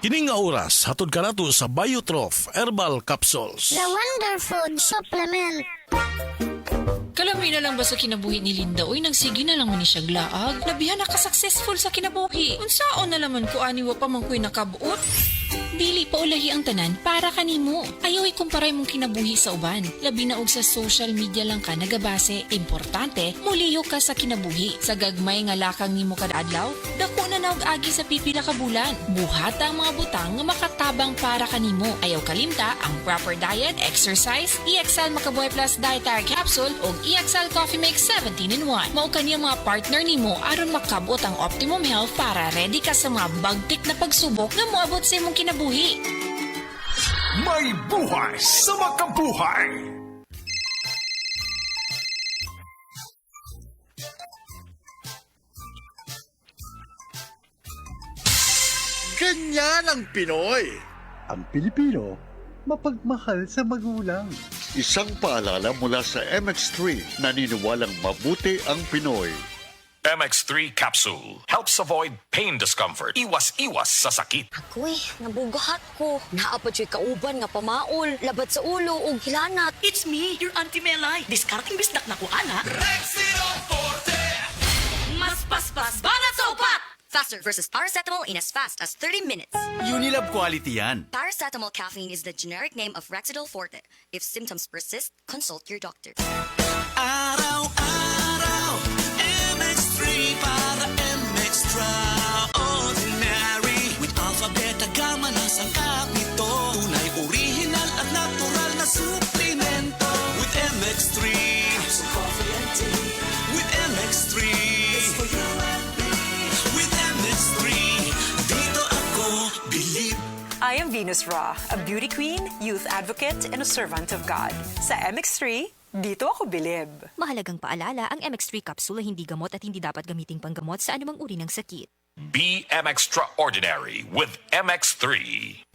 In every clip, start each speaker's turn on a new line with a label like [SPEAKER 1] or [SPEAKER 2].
[SPEAKER 1] Kining nga oras hatod kanato sa Biotrof Herbal Capsules.
[SPEAKER 2] The Wonder Food Supplement.
[SPEAKER 3] Kalami na lang ba sa kinabuhi ni Linda? Uy, nagsigi na lang man ni siya glaag. Labihan na ka-successful sa kinabuhi. Unsaon na laman ko aniwa pa man ko'y nakabuot? Dili pa ulahi ang tanan para kanimo. Ayaw ikumparay mong kinabuhi sa uban. Labi na og sa social media lang ka nagabase. Importante, muliyo ka sa kinabuhi. Sa gagmay nga lakang nimo kada adlaw, dako na naog agi sa pipila ka bulan. Buhat ang mga butang nga makatabang para kanimo. Ayaw kalimta ang proper diet, exercise, EXL Makabuhay Plus Dietary Capsule o EXL Coffee Mix 17-in-1. Mao kaniya mga partner nimo aron makabot ang optimum health para ready ka sa mga bagtik na pagsubok nga moabot sa imong kinabuhi.
[SPEAKER 4] May buhay sa makabuhay!
[SPEAKER 5] Ganyan ang Pinoy.
[SPEAKER 6] Ang Pilipino, mapagmahal sa magulang.
[SPEAKER 5] Isang paalala mula sa MX3, naniniwalang mabuti ang Pinoy.
[SPEAKER 4] MX3 Capsule helps avoid pain discomfort. Iwas-iwas sa sakit.
[SPEAKER 7] Ako'y nabugahat ko. Naapad siya'y kauban nga pamaol, labat sa ulo o hilanat.
[SPEAKER 8] It's me, your Auntie Melay. Discarding bisdak na ko, ana. Mas paspas, banat sa upat!
[SPEAKER 7] Faster versus paracetamol in as fast as 30 minutes.
[SPEAKER 9] Unilab quality yan.
[SPEAKER 7] Paracetamol caffeine is the generic name of Rexidol Forte. If symptoms persist, consult your doctor.
[SPEAKER 9] Araw-araw, MX3 para MX-Traordinary. With alpha, beta, gamma na sangkap nito. Tunay, original at natural na suplemento. With MX3, so coffee and tea. With MX3, it's for you and me. With MX3, dito ako believe.
[SPEAKER 10] I am Venus Ra, a beauty queen, youth advocate, and a servant of God. Sa MX3, dito ako bilib.
[SPEAKER 11] Mahalagang paalala, ang MX3 capsule ay hindi gamot at hindi dapat gamiting panggamot sa anumang uri ng sakit.
[SPEAKER 4] Be Extraordinary with MX3.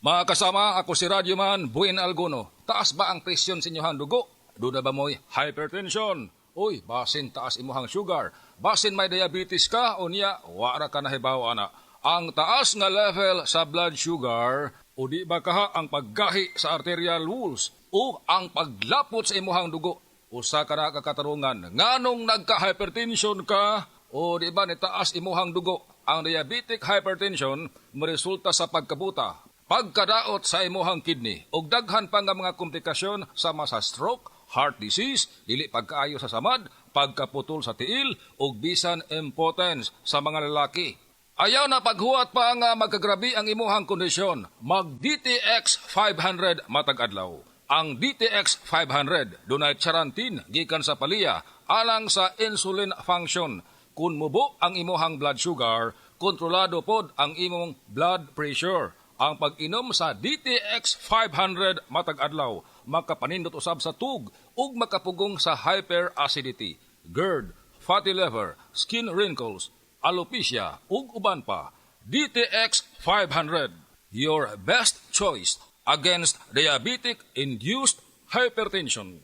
[SPEAKER 12] Mga kasama, ako si Radyoman Buen Alguno. Taas ba ang presyon sa inyong dugo? Duda ba mo'y hypertension? Uy, basin taas imuhang sugar. Basin may diabetes ka o niya, wara ka nahibaw ana. Ang taas nga level sa blood sugar o di ba kaha ang paggahi sa arterial walls o ang paglapot sa imuhang dugo. Usa ka na kakatarungan, nganong nagka-hypertension ka o di ba nitaas imuhang dugo. Ang diabetic hypertension maresulta sa pagkabuta, pagkadaot sa imuhang kidney ug daghan pa nga mga komplikasyon sama sa stroke, heart disease, dili pagkaayo sa samad, pagkaputol sa tiil ug bisan impotence sa mga lalaki. Ayaw na paghuwat pa nga magkagrabi ang imuhang kondisyon. Mag DTX 500 matag adlaw. Ang DTX 500 dunay charantin gikan sa palya alang sa insulin function. Kung mubo ang imuhang blood sugar, kontrolado pod ang imong blood pressure. Ang pag-inom sa DTX 500 matag adlaw makapanindot usab sa tug ug makapugong sa hyperacidity, GERD, fatty liver, skin wrinkles, alopecia ug uban pa. DTX 500, your best choice against diabetic-induced hypertension.